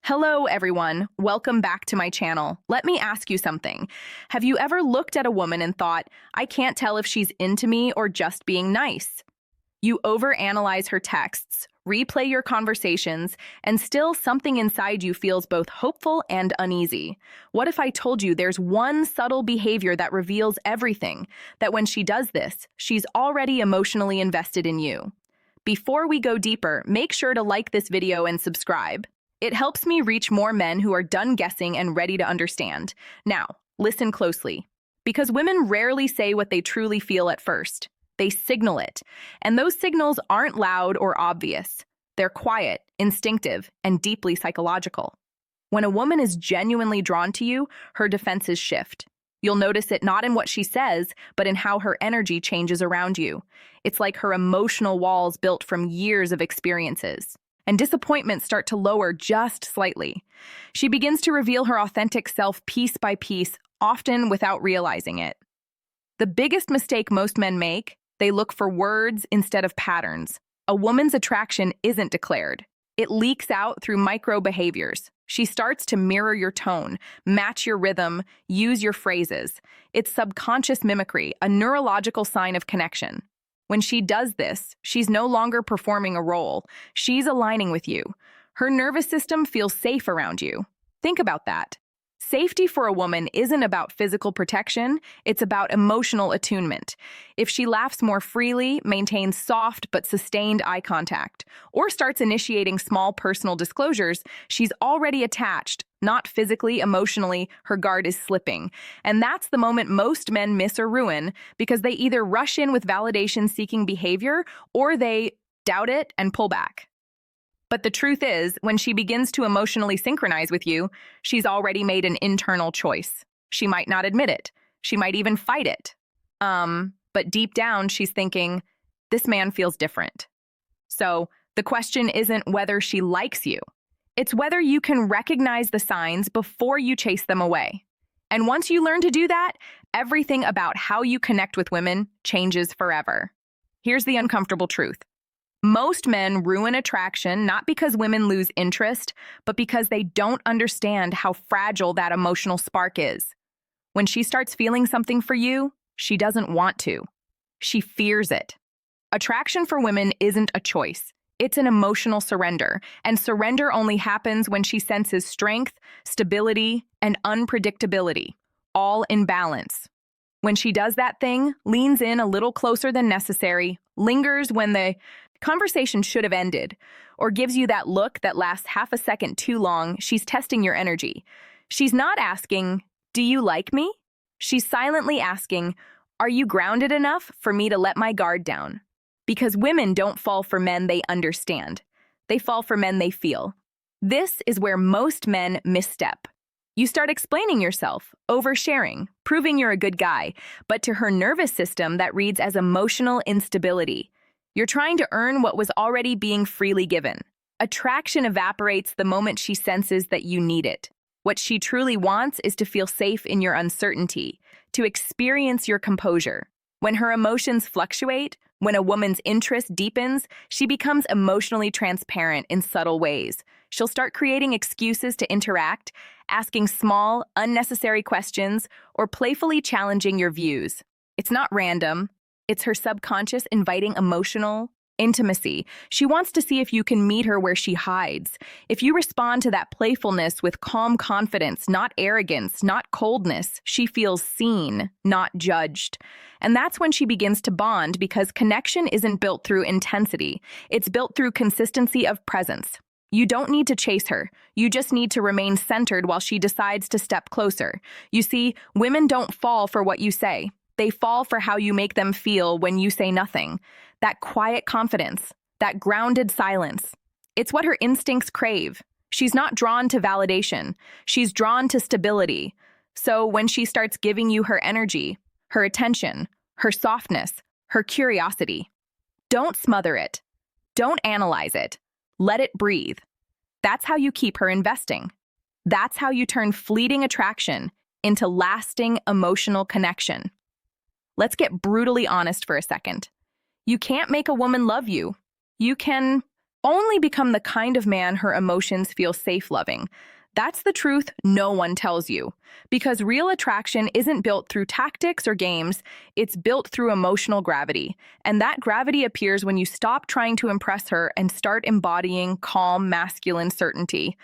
Hello, everyone. Welcome back to my channel. Let me ask you something. Have you ever looked at a woman and thought, I can't tell if she's into me or just being nice? You overanalyze her texts, replay your conversations, and still something inside you feels both hopeful and uneasy. What if I told you there's one subtle behavior that reveals everything, that when she does this, she's already emotionally invested in you? Before we go deeper, make sure to like this video and subscribe. It helps me reach more men who are done guessing and ready to understand. Now, listen closely. Because women rarely say what they truly feel at first. They signal it. And those signals aren't loud or obvious. They're quiet, instinctive, and deeply psychological. When a woman is genuinely drawn to you, her defenses shift. You'll notice it not in what she says, but in how her energy changes around you. It's like her emotional walls built from years of experiences. And disappointments start to lower just slightly. She begins to reveal her authentic self piece by piece, often without realizing it. The biggest mistake most men make, they look for words instead of patterns. A woman's attraction isn't declared. It leaks out through micro behaviors. She starts to mirror your tone, match your rhythm, use your phrases. It's subconscious mimicry, a neurological sign of connection. When she does this, she's no longer performing a role. She's aligning with you. Her nervous system feels safe around you. Think about that. Safety for a woman isn't about physical protection, it's about emotional attunement. If she laughs more freely, maintains soft but sustained eye contact, or starts initiating small personal disclosures, she's already attached. Not physically, emotionally, her guard is slipping. And that's the moment most men miss or ruin because they either rush in with validation-seeking behavior or they doubt it and pull back. But the truth is, when she begins to emotionally synchronize with you, she's already made an internal choice. She might not admit it. She might even fight it. But deep down, she's thinking, this man feels different. So the question isn't whether she likes you. It's whether you can recognize the signs before you chase them away. And once you learn to do that, everything about how you connect with women changes forever. Here's the uncomfortable truth. Most men ruin attraction not because women lose interest, but because they don't understand how fragile that emotional spark is. When she starts feeling something for you, she doesn't want to. She fears it. Attraction for women isn't a choice. It's an emotional surrender, and surrender only happens when she senses strength, stability, and unpredictability, all in balance. When she does that thing, leans in a little closer than necessary, lingers when the conversation should have ended, or gives you that look that lasts half a second too long, she's testing your energy. She's not asking, do you like me? She's silently asking, are you grounded enough for me to let my guard down? Because women don't fall for men they understand. They fall for men they feel. This is where most men misstep. You start explaining yourself, oversharing, proving you're a good guy, but to her nervous system that reads as emotional instability. You're trying to earn what was already being freely given. Attraction evaporates the moment she senses that you need it. What she truly wants is to feel safe in your uncertainty, to experience your composure. When her emotions fluctuate, when a woman's interest deepens, she becomes emotionally transparent in subtle ways. She'll start creating excuses to interact, asking small, unnecessary questions, or playfully challenging your views. It's not random. It's her subconscious inviting emotional intimacy. She wants to see if you can meet her where she hides. If you respond to that playfulness with calm confidence, not arrogance, not coldness, she feels seen, not judged. And that's when she begins to bond because connection isn't built through intensity. It's built through consistency of presence. You don't need to chase her. You just need to remain centered while she decides to step closer. You see, women don't fall for what you say. They fall for how you make them feel when you say nothing. That quiet confidence, that grounded silence. It's what her instincts crave. She's not drawn to validation. She's drawn to stability. So when she starts giving you her energy, her attention, her softness, her curiosity, don't smother it. Don't analyze it. Let it breathe. That's how you keep her investing. That's how you turn fleeting attraction into lasting emotional connection. Let's get brutally honest for a second. You can't make a woman love you. You can only become the kind of man her emotions feel safe loving. That's the truth no one tells you. Because real attraction isn't built through tactics or games, it's built through emotional gravity. And that gravity appears when you stop trying to impress her and start embodying calm, masculine certainty.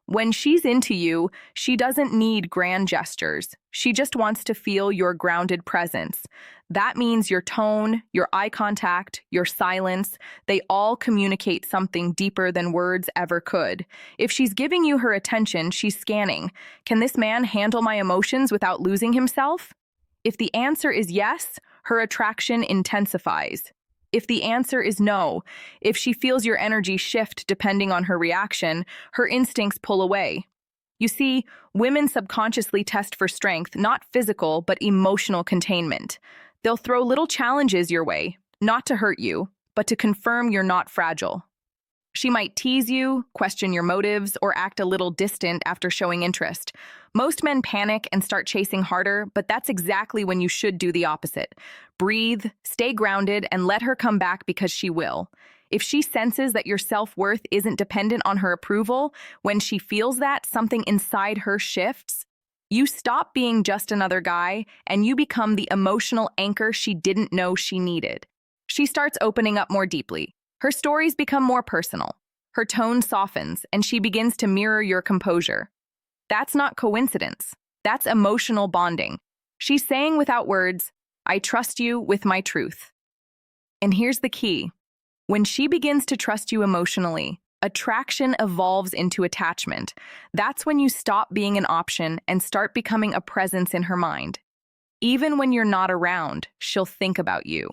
When she's into you, she doesn't need grand gestures. She just wants to feel your grounded presence. That means your tone, your eye contact, your silence, they all communicate something deeper than words ever could. If she's giving you her attention, she's scanning. Can this man handle my emotions without losing himself? If the answer is yes, her attraction intensifies. If the answer is no, if she feels your energy shift depending on her reaction, her instincts pull away. You see, women subconsciously test for strength, not physical, but emotional containment. They'll throw little challenges your way, not to hurt you, but to confirm you're not fragile. She might tease you, question your motives, or act a little distant after showing interest. Most men panic and start chasing harder, but that's exactly when you should do the opposite. Breathe, stay grounded, and let her come back because she will. If she senses that your self-worth isn't dependent on her approval, when she feels that, something inside her shifts. You stop being just another guy, and you become the emotional anchor she didn't know she needed. She starts opening up more deeply. Her stories become more personal. Her tone softens, and she begins to mirror your composure. That's not coincidence. That's emotional bonding. She's saying without words, I trust you with my truth. And here's the key. When she begins to trust you emotionally, attraction evolves into attachment. That's when you stop being an option and start becoming a presence in her mind. Even when you're not around, she'll think about you.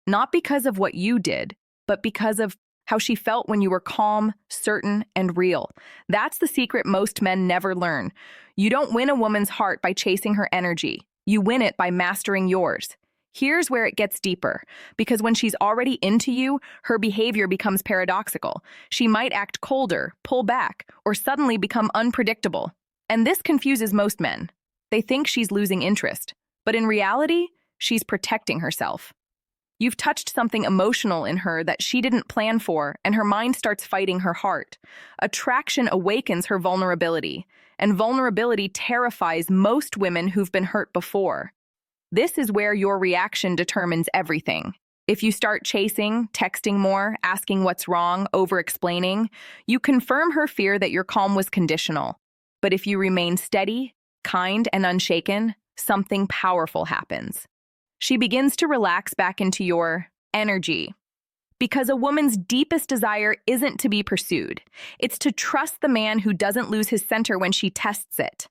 Not because of what you did, but because of how she felt when you were calm, certain, and real. That's the secret most men never learn. You don't win a woman's heart by chasing her energy. You win it by mastering yours. Here's where it gets deeper, because when she's already into you, her behavior becomes paradoxical. She might act colder, pull back, or suddenly become unpredictable. And this confuses most men. They think she's losing interest, but in reality, she's protecting herself. You've touched something emotional in her that she didn't plan for, and her mind starts fighting her heart. Attraction awakens her vulnerability, and vulnerability terrifies most women who've been hurt before. This is where your reaction determines everything. If you start chasing, texting more, asking what's wrong, over-explaining, you confirm her fear that your calm was conditional. But if you remain steady, kind, and unshaken, something powerful happens. She begins to relax back into your energy. Because a woman's deepest desire isn't to be pursued. It's to trust the man who doesn't lose his center when she tests it.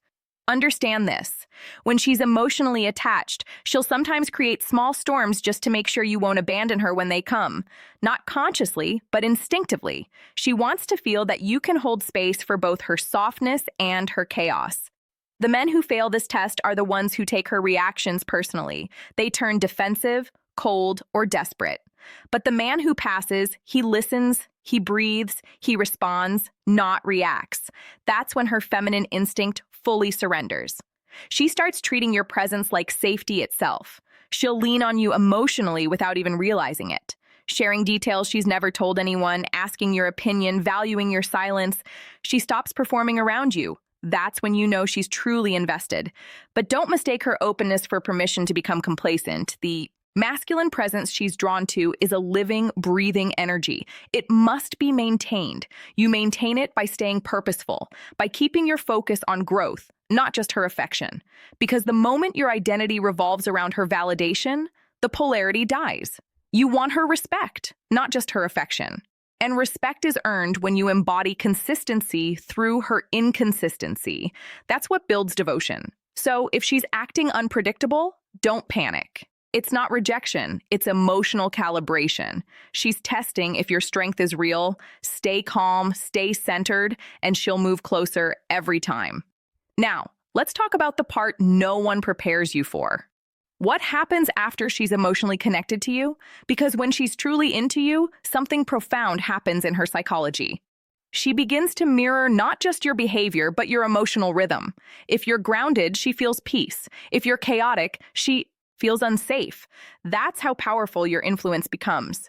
Understand this. When she's emotionally attached, she'll sometimes create small storms just to make sure you won't abandon her when they come. Not consciously, but instinctively. She wants to feel that you can hold space for both her softness and her chaos. The men who fail this test are the ones who take her reactions personally. They turn defensive, cold, or desperate. But the man who passes, he listens, he breathes, he responds, not reacts. That's when her feminine instinct fully surrenders. She starts treating your presence like safety itself. She'll lean on you emotionally without even realizing it. Sharing details she's never told anyone, asking your opinion, valuing your silence. She stops performing around you. That's when you know she's truly invested. But don't mistake her openness for permission to become complacent. The masculine presence she's drawn to is a living, breathing energy. It must be maintained. You maintain it by staying purposeful, by keeping your focus on growth, not just her affection. Because the moment your identity revolves around her validation, the polarity dies. You want her respect, not just her affection. And respect is earned when you embody consistency through her inconsistency. That's what builds devotion. So if she's acting unpredictable, don't panic. It's not rejection, it's emotional calibration. She's testing if your strength is real. Stay calm, stay centered, and she'll move closer every time. Now, let's talk about the part no one prepares you for. What happens after she's emotionally connected to you? Because when she's truly into you, something profound happens in her psychology. She begins to mirror not just your behavior, but your emotional rhythm. If you're grounded, she feels peace. If you're chaotic, she feels unsafe. That's how powerful your influence becomes.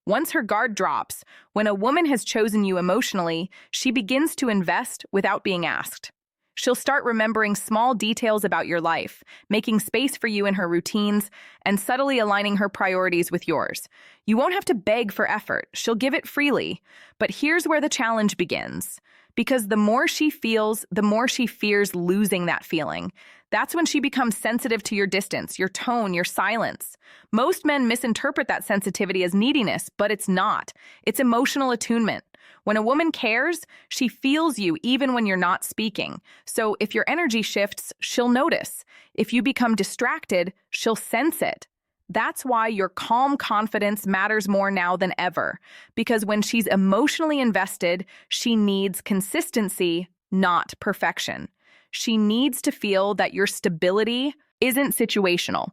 Once her guard drops, when a woman has chosen you emotionally, she begins to invest without being asked. She'll start remembering small details about your life, making space for you in her routines, and subtly aligning her priorities with yours. You won't have to beg for effort. She'll give it freely. But here's where the challenge begins. Because the more she feels, the more she fears losing that feeling. That's when she becomes sensitive to your distance, your tone, your silence. Most men misinterpret that sensitivity as neediness, but it's not. It's emotional attunement. When a woman cares, she feels you even when you're not speaking. So if your energy shifts, she'll notice. If you become distracted, she'll sense it. That's why your calm confidence matters more now than ever. Because when she's emotionally invested, she needs consistency, not perfection. She needs to feel that your stability isn't situational.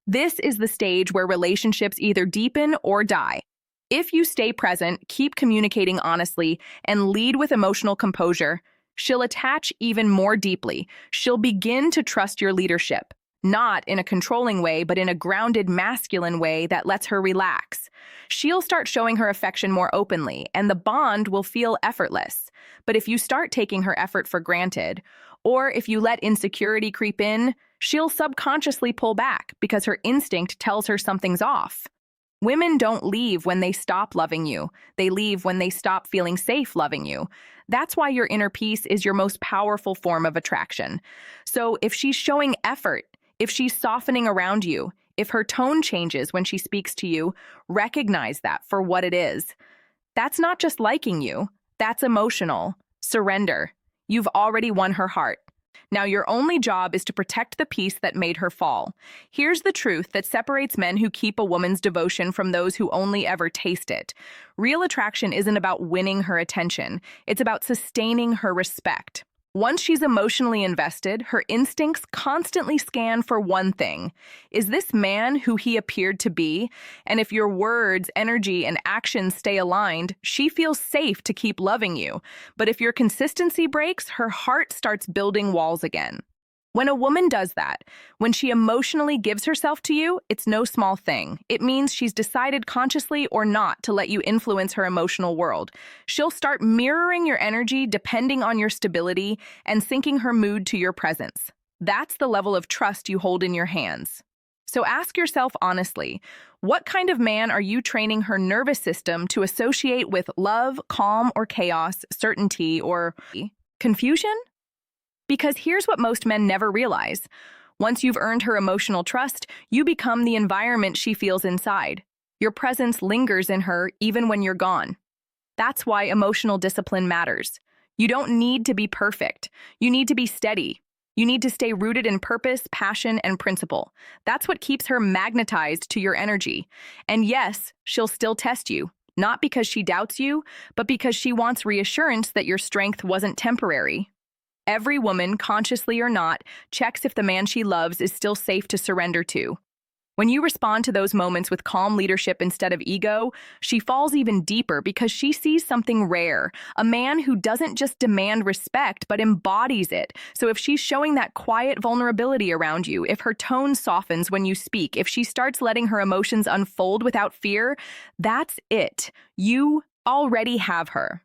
This is the stage where relationships either deepen or die. If you stay present, keep communicating honestly, and lead with emotional composure, she'll attach even more deeply. She'll begin to trust your leadership, not in a controlling way, but in a grounded, masculine way that lets her relax. She'll start showing her affection more openly, and the bond will feel effortless. But if you start taking her effort for granted, or if you let insecurity creep in, she'll subconsciously pull back because her instinct tells her something's off. Women don't leave when they stop loving you. They leave when they stop feeling safe loving you. That's why your inner peace is your most powerful form of attraction. So if she's showing effort, if she's softening around you, if her tone changes when she speaks to you, recognize that for what it is. That's not just liking you. That's emotional. Surrender. You've already won her heart. Now your only job is to protect the peace that made her fall. Here's the truth that separates men who keep a woman's devotion from those who only ever taste it. Real attraction isn't about winning her attention. It's about sustaining her respect. Once she's emotionally invested, her instincts constantly scan for one thing. Is this man who he appeared to be? And if your words, energy, and actions stay aligned, she feels safe to keep loving you. But if your consistency breaks, her heart starts building walls again. When a woman does that, when she emotionally gives herself to you, it's no small thing. It means she's decided consciously or not to let you influence her emotional world. She'll start mirroring your energy depending on your stability and syncing her mood to your presence. That's the level of trust you hold in your hands. So ask yourself honestly, what kind of man are you training her nervous system to associate with love, calm, or chaos, certainty, or confusion? Because here's what most men never realize. Once you've earned her emotional trust, you become the environment she feels inside. Your presence lingers in her even when you're gone. That's why emotional discipline matters. You don't need to be perfect. You need to be steady. You need to stay rooted in purpose, passion, and principle. That's what keeps her magnetized to your energy. And yes, she'll still test you. Not because she doubts you, but because she wants reassurance that your strength wasn't temporary. Every woman, consciously or not, checks if the man she loves is still safe to surrender to. When you respond to those moments with calm leadership instead of ego, she falls even deeper because she sees something rare, a man who doesn't just demand respect but embodies it. So if she's showing that quiet vulnerability around you, if her tone softens when you speak, if she starts letting her emotions unfold without fear, that's it. You already have her.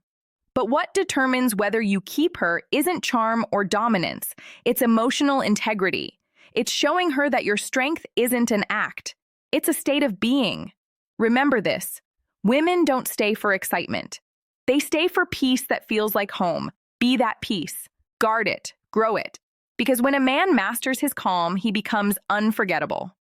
But what determines whether you keep her isn't charm or dominance. It's emotional integrity. It's showing her that your strength isn't an act. It's a state of being. Remember this. Women don't stay for excitement. They stay for peace that feels like home. Be that peace. Guard it. Grow it. Because when a man masters his calm, he becomes unforgettable.